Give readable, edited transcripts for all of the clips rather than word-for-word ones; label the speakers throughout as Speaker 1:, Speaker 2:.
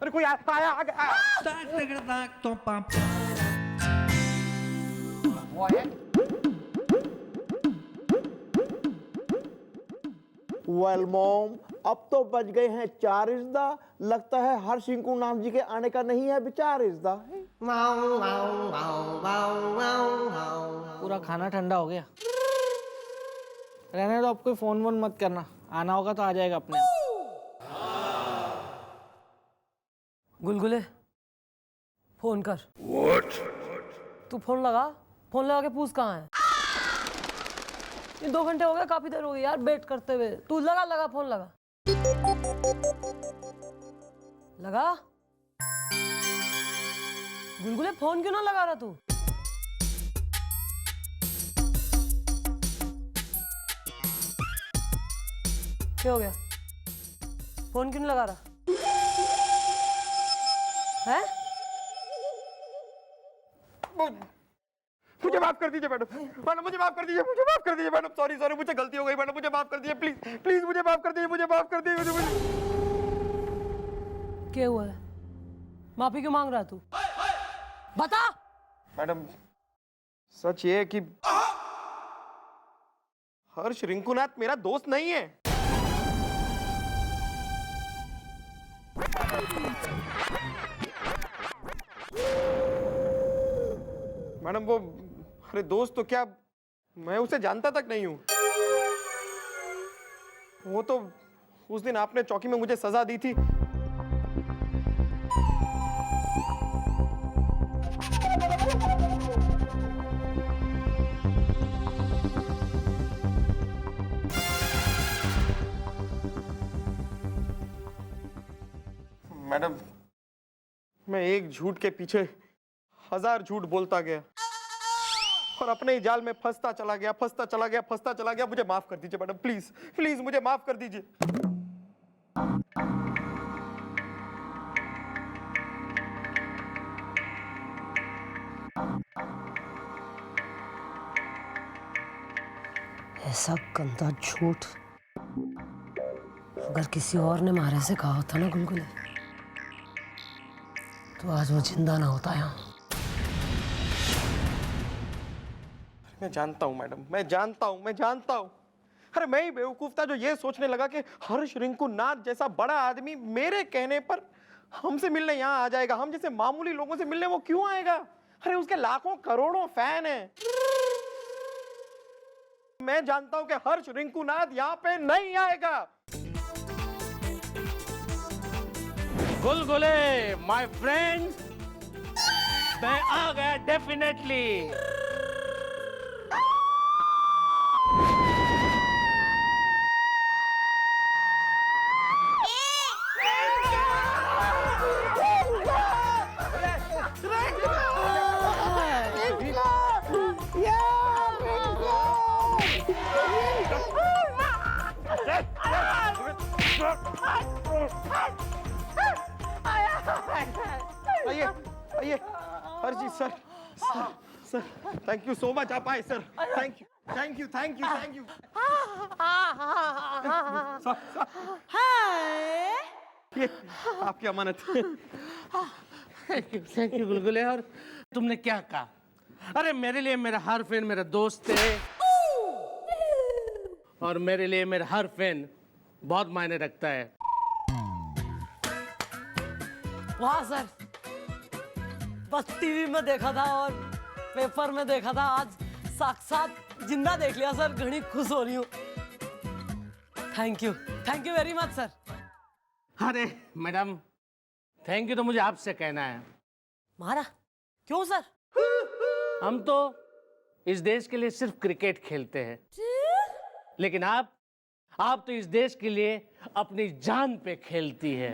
Speaker 1: अरे कोई आया
Speaker 2: वो आया।
Speaker 3: वेल मॉम, अब तो बज गए हैं 4 इज़दा। लगता है हर शिंकू नाम जी के आने का नहीं है विचार इज़दा।
Speaker 4: पूरा खाना ठंडा हो गया। रहने दो, आप कोई फोन वोन मत करना, आना होगा तो आ जाएगा अपने आप।
Speaker 5: गुलगुले फोन कर। तू फोन लगा के पूछ कहाँ है। ये 2 घंटे हो गए, काफी देर हो गई यार वेट करते हुए। तू लगा फोन लगा। गुलगुले फोन क्यों ना लगा रहा तू? क्या हो गया? फोन क्यों नहीं लगा रहा है?
Speaker 1: मुझे माफ कर दीजिए मैडम। मैडम मुझे माफ कर दीजिए, मुझे माफ कर दीजिए मैडम। सॉरी सॉरी, मुझे गलती हो गई मैडम, मुझे माफ कर दीजिए प्लीज प्लीज, मुझे माफ कर दीजिए, मुझे माफ कर दीजिए।
Speaker 5: क्या हुआ है? माफी क्यों मांग रहा तू? बता।
Speaker 1: मैडम सच ये है कि हर्ष रिंकूनाथ मेरा दोस्त नहीं है। मैडम वो, अरे दोस्त तो क्या, मैं उसे जानता तक नहीं हूं। वो तो उस दिन आपने चौकी में मुझे सजा दी थी। मैडम मैं एक झूठ के पीछे 1000 झूठ बोलता गया और अपने ही जाल में फंसता चला गया। मुझे माफ कर दीजिए मैडम, प्लीज प्लीज मुझे माफ कर दीजिए।
Speaker 5: ऐसा गंदा झूठ अगर किसी और ने मारे से कहा होता ना गुलगुले, तो आज वो जिंदा ना होता यहाँ।
Speaker 1: मैं जानता हूं मैडम, मैं जानता हूं। अरे मैं ही बेवकूफ था जो ये सोचने लगा कि हर्ष रिंकूनाथ जैसा बड़ा आदमी मेरे कहने पर हमसे मिलने यहाँ आ जाएगा। हम जैसे मामूली लोगों से मिलने वो क्यों आएगा? अरे उसके लाखों करोड़ों फैन हैं। मैं जानता हूं कि हर्ष रिंकूनाथ यहाँ पे नहीं आएगा।
Speaker 6: गुलगुले माय फ्रेंड, मैं आ गया डेफिनेटली।
Speaker 1: आइए आइए Harsh ji, sir thank you so much, आप आए सर। Thank you. ये आपकी अमानत।
Speaker 6: थैंक यू गुलगुले। और तुमने क्या कहा? अरे मेरे लिए मेरा हर फैन मेरा दोस्त है, और मेरे लिए मेरा हर फैन बहुत मायने रखता है।
Speaker 5: वाह सर, बस टीवी में देखा था और पेपर में देखा था, आज साक्षात जिंदा देख लिया सर। घणी खुश हो रही हूँ। Thank you very much sir.
Speaker 6: अरे मैडम थैंक यू तो मुझे आपसे कहना है।
Speaker 5: मारा क्यों सर?
Speaker 6: हम तो इस देश के लिए सिर्फ क्रिकेट खेलते हैं, लेकिन आप तो इस देश के लिए अपनी जान पे खेलती है।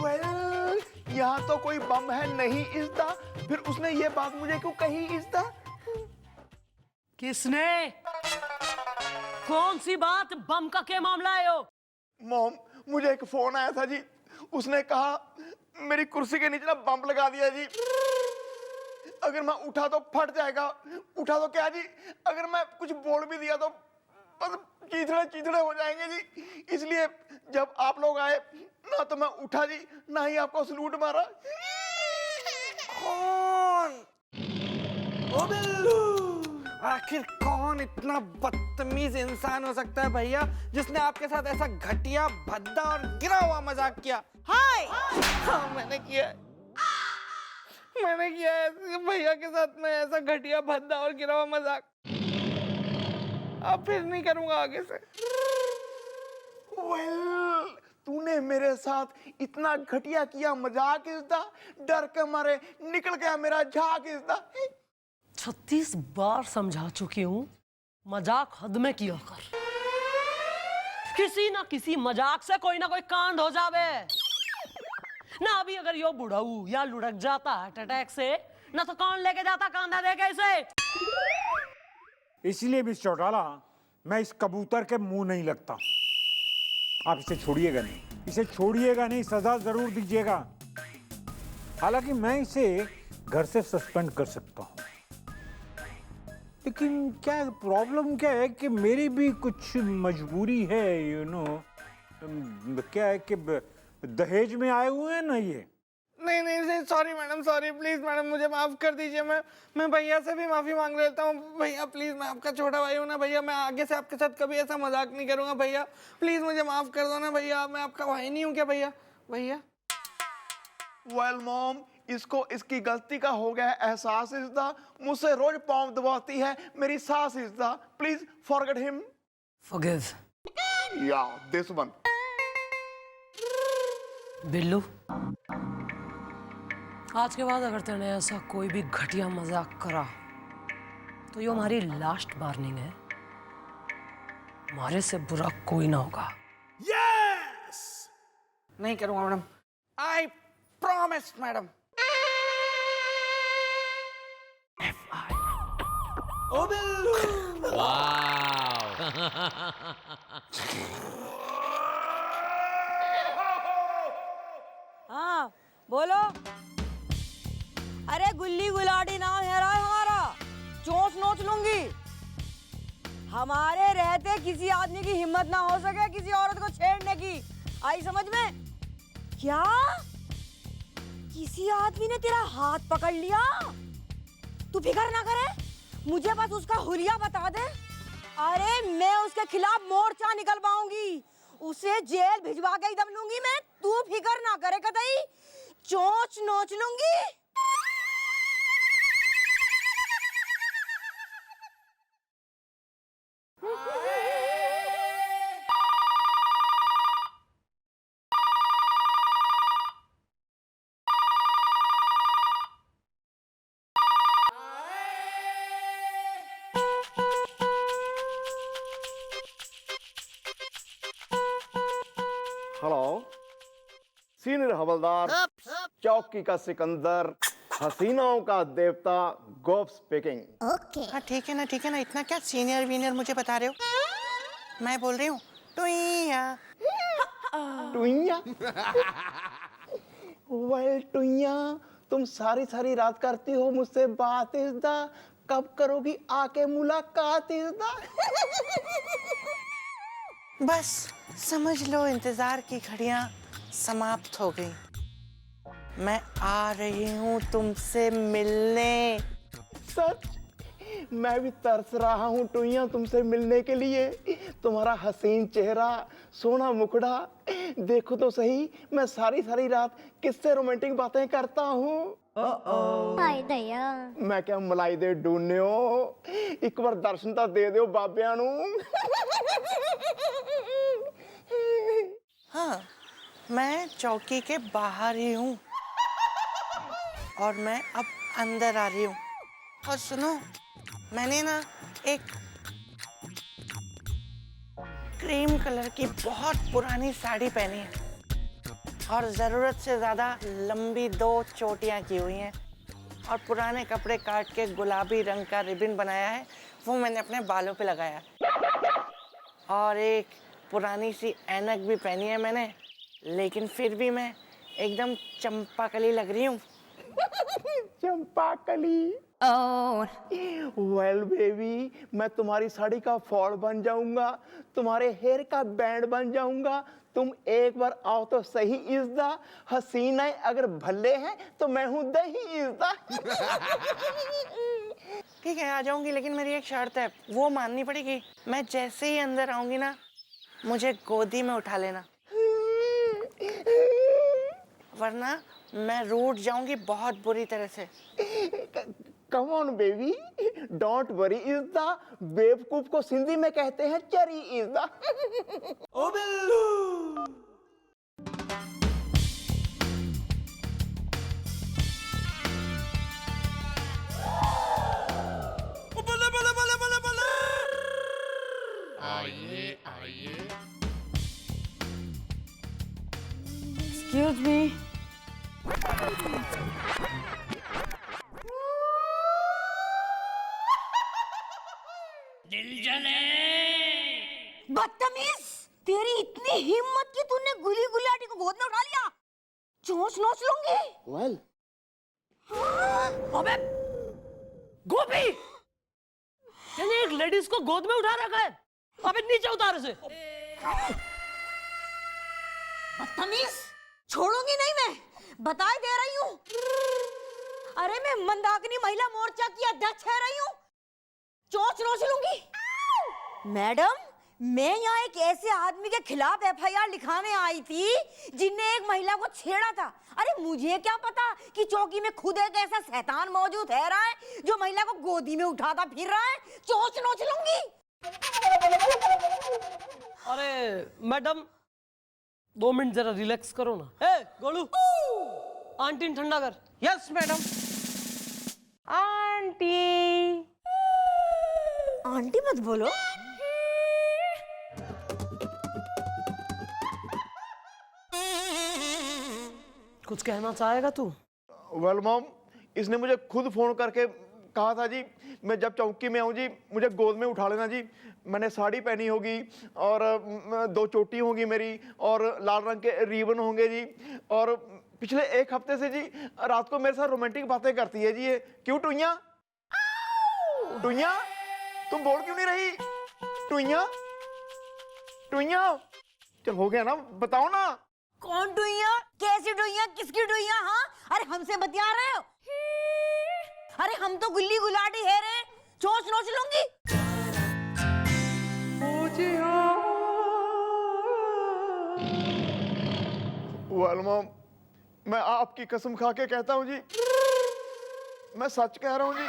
Speaker 3: वेल यहाँ तो कोई बम है नहीं इज़दा, फिर उसने ये बात मुझे क्यों कही इज़दा?
Speaker 5: किसने? कौन सी बात? बम का क्या मामला है? यो
Speaker 3: मॉम, मुझे एक फोन आया था जी, उसने कहा मेरी कुर्सी के नीचे ना बम लगा दिया जी, अगर मैं उठा तो फट जाएगा। उठा तो क्या जी, अगर मैं कुछ बोल भी दिया तो बस चीथड़े चीथड़े हो जाएंगे जी। इसलिए जब आप लोग आए ना तो मैं उठा जी, ना ही आपको सलूट मारा।
Speaker 1: कौन? ओ बिल्लू, आखिर कौन इतना बदतमीज इंसान हो सकता है भैया, जिसने आपके साथ ऐसा घटिया, भद्दा और गिरा हुआ मजाक किया? हाय! हाँ, मैंने किया है भैया के साथ में ऐसा घटिया, भद्दा और गिरा हुआ मजाक। अब फिर नहीं करूंगा आगे से।
Speaker 3: वेल, तूने मेरे साथ इतना घटिया किया मजाक इज़दा, डर के मारे निकल गया मेरा झाग इज़दा।
Speaker 5: 36 बार समझा चुकी हूँ, मजाक हद में किया कर। किसी ना किसी मजाक से कोई ना कोई कांड हो जावे ना। अभी अगर यो बुढ़ाऊ या लुढ़क जाता हार्ट अटैक से, ना तो कौन लेके जाता कांधा दे के इसे।
Speaker 2: इसलिए भी चौटाला, मैं इस कबूतर के मुंह नहीं लगता। आप इसे छोड़िएगा नहीं, इसे छोड़िएगा नहीं, सजा जरूर दीजिएगा। हालांकि मैं इसे घर से सस्पेंड कर सकता हूँ, लेकिन क्या प्रॉब्लम क्या है कि मेरी भी कुछ मजबूरी है, यू नो। क्या है कि दहेज में आए हुए हैं ना ये।
Speaker 1: नहीं, sorry madam, sorry, please madam, मुझे माफ कर दीजिए। मैं भैया से भी माफी मांग लेता हूँ। भैया प्लीज, मैं आपका छोटा भाई हूँ ना भैया, मैं आगे से आपके साथ कभी ऐसा मजाक नहीं करूंगा भैया। प्लीज मुझे माफ कर दो ना भैया, मैं आपका भाई नहीं हूँ क्या भैया? भैया
Speaker 3: वेल मॉम, इसको इसकी गलती का हो गया है एहसास इज़दा, मुझसे रोज पाँव दबाती है मेरी सास इज़दा। Please forget him.
Speaker 5: Forgive।
Speaker 3: या दिस वन।
Speaker 5: बिल्लू, आज के बाद अगर तेने ऐसा कोई भी घटिया मजाक करा तो ये हमारी लास्ट वार्निंग है। हमारे से बुरा कोई ना होगा।
Speaker 1: नहीं करूंगा मैडम, आई प्रॉमिस मैडम। ओ बिल्लू,
Speaker 7: हाँ बोलो। अरे गुल्ली गुलाटी नाम है रहा हमारा, चोंच नोच लूंगी। हमारे रहते किसी आदमी की हिम्मत ना हो सके किसी औरत को छेड़ने की। आई समझ में? क्या किसी आदमी ने तेरा हाथ पकड़ लिया? तू फिक्र ना करे, मुझे बस उसका हुलिया बता दे। अरे मैं उसके खिलाफ मोर्चा निकलवाऊंगी, उसे जेल भिजवा के ही दम लूंगी मैं। तू फिक्र ना करे कतई, चोंच नोच लूंगी।
Speaker 3: हेलो, सीनियर हवलदार, चौकी का सिकंदर, हसीनाओं का देवता, गोप स्पीकिंग।
Speaker 1: हाँ ठीक है ना, इतना क्या सीनियर वीनियर मुझे बता रहे हो? मैं बोल रही हूँ टुइया।
Speaker 3: टुइया? वेल टुइया, तुम सारी रात करती हो मुझसे बात इज़दा, कब करोगी आके मुलाकात इज़दा?
Speaker 1: बस समझ लो, इंतजार की घड़ियां समाप्त हो गई। मैं आ रही हूँ तुमसे मिलने।
Speaker 3: सच? मैं भी तरस रहा हूँ टुइया तुमसे मिलने के लिए। तुम्हारा हसीन चेहरा, सोना मुखड़ा देखो तो सही। मैं सारी रात किससे रोमांटिक बातें करता हूँ। मैं क्या मलाई दे डून्यो, एक बार दर्शन तो दे दो बाबिया नू।
Speaker 1: हाँ, मैं चौकी के बाहर ही हूँ और मैं अब अंदर आ रही हूँ। और सुनो, मैंने ना एक क्रीम कलर की बहुत पुरानी साड़ी पहनी है
Speaker 8: और ज़रूरत से ज़्यादा लंबी 2 चोटियाँ की हुई हैं और पुराने कपड़े काट के गुलाबी रंग का रिबन बनाया है, वो मैंने अपने बालों पे लगाया और एक पुरानी सी ऐनक भी पहनी है मैंने, लेकिन फिर भी मैं एकदम चंपाकली लग रही हूँ।
Speaker 3: चंपाकली। वेल बेबी, मैं तुम्हारी साड़ी का फॉल बन जाऊंगा, तुम्हारे हेयर का बैंड बन जाऊंगा। तुम एक बार आओ तो सही इज़्दा, हसीना अगर भल्ले हैं तो मैं हूं दही इज़्दा।
Speaker 8: ठीक है, आ जाऊंगी, लेकिन मेरी एक शर्त है, वो माननी पड़ेगी। मैं जैसे ही अंदर आऊंगी ना, मुझे गोदी में उठा लेना, वरना मैं रूठ जाऊंगी बहुत बुरी तरह से।
Speaker 3: Come on baby, don't worry इज़्दा, बेवकूफ को सिंधी में कहते हैं चरी इज़्दा।
Speaker 1: ओ बिल्लू। बोले बोले बोले बोले बोले।
Speaker 7: Excuse me. बदतमीज, तेरी इतनी हिम्मत कि तूने गुली गुलाटी को गोद में उठा लिया। चोंच नोच लूंगी।
Speaker 3: वेल,
Speaker 5: अबे गोपी, तूने एक लेडीज को गोद में उठा रखा है। अबे नीचे उतार उसे।
Speaker 7: बदतमीज, छोड़ूंगी नहीं मैं, बताए दे रही हूँ। अरे मैं मंदाकिनी महिला मोर्चा की अध्यक्ष है रही हूँ, चोंच नोच लूंगी। मैडम, मैं यहाँ एक ऐसे आदमी के खिलाफ एफआईआर लिखाने आई थी जिनने एक महिला को छेड़ा था। अरे मुझे क्या पता कि चौकी में खुद एक ऐसा शैतान मौजूद है रहा है जो महिला को गोदी में उठाता फिर रहा है। चोंच नोच लूंगी।
Speaker 5: अरे मैडम, 2 मिनट जरा रिलैक्स करो ना। ए गोलू, आंटी ने ठंडा कर।
Speaker 8: Yes madam. आंटी।
Speaker 7: आंटी मत बोलो।
Speaker 5: कुछ कहना चाहेगा तू?
Speaker 3: वेल मॉम, इसने मुझे खुद फोन करके कहा था जी, मैं जब चौकी में आऊँ जी मुझे गोद में उठा लेना जी। मैंने साड़ी पहनी होगी और 2 चोटी होगी मेरी और लाल रंग के रिबन होंगे जी। और पिछले 1 हफ्ते से जी रात को मेरे साथ रोमांटिक बातें करती है जी ये। क्यों टुइया? टुइया, तुम बोल क्यों नहीं रही? टुइया, टुइया, चल हो गया ना, बताओ ना।
Speaker 7: कौन डुइया? कैसी डुइया? किसकी डुइया? हाँ, अरे हमसे बतिया रहे हो? अरे हम तो गुल्ली गुलाटी है रे, चोंच नोच लूंगी।
Speaker 3: वेल मॉम, मैं आपकी कसम खा के कहता हूँ जी, मैं सच कह रहा हूँ जी।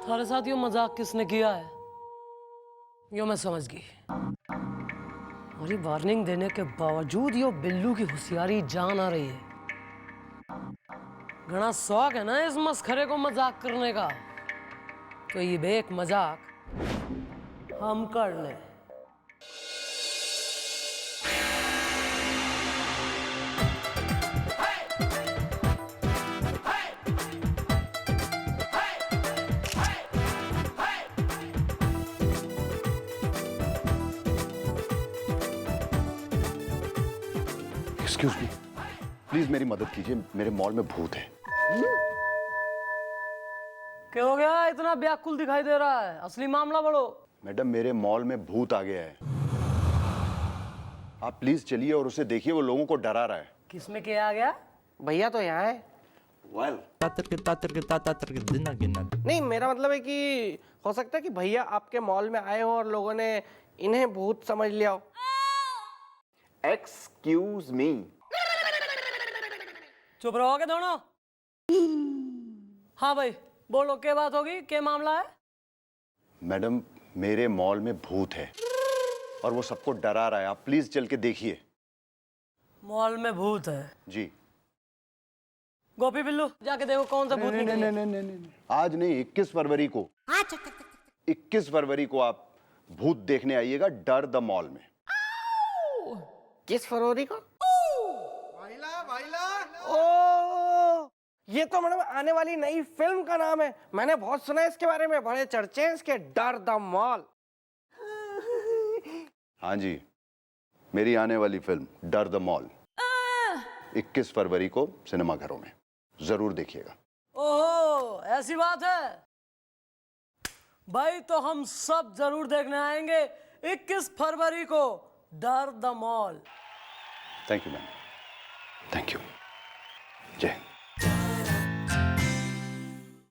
Speaker 5: तुम्हारे साथ यो मजाक किसने किया है? यो मैं समझ गई। और ये वार्निंग देने के बावजूद यो बिल्लू की होशियारी जान आ रही है। घना शौक है ना इस मस्खरे को मजाक करने का, तो ये बेक मजाक हम कर ले।
Speaker 9: एक्सक्यूज मी, प्लीज मेरी मदद कीजिए, मेरे मॉल में भूत है।
Speaker 5: क्या हो गया? इतना व्याकुल दिखाई दे रहा है, असली मामला बढ़ो।
Speaker 9: मैडम, मेरे मॉल में भूत आ गया है, आप प्लीज चलिए और उसे देखिए, वो लोगों को डरा रहा है।
Speaker 5: किसमें क्या आ गया?
Speaker 8: भैया तो यहाँ है।
Speaker 9: वेल,
Speaker 8: नहीं, मेरा मतलब है कि हो सकता है कि भैया आपके मॉल में आए हो और लोगों ने इन्हें भूत समझ लिया हो।
Speaker 3: Excuse me.
Speaker 5: चुप रहोगे दोनों? हाँ भाई, बोलो क्या बात होगी, क्या मामला है?
Speaker 9: मैडम, मेरे मॉल में भूत है और वो सबको डरा रहा है, आप प्लीज चल के देखिए।
Speaker 5: मॉल में भूत है?
Speaker 9: जी।
Speaker 5: गोपी बिल्लू, जाके देखो कौन सा भूत निकला।
Speaker 9: नहीं, आज नहीं, 21 फरवरी को। 21 फरवरी को आप भूत देखने आइएगा डर द मॉल में।
Speaker 8: किस फरवरी को? ओ, ये तो मैडम आने वाली नई फिल्म का नाम है। मैंने बहुत सुना है इसके बारे में, बड़े चर्चे हैं इसके। डर द मॉल।
Speaker 9: हाँ जी, मेरी आने वाली फिल्म डर द मॉल 21 फरवरी को सिनेमाघरों में, जरूर देखिएगा।
Speaker 5: ओहो, ऐसी बात है भाई, तो हम सब जरूर देखने आएंगे 21 फरवरी को डर the mall.
Speaker 9: Thank you ma'am, thank you.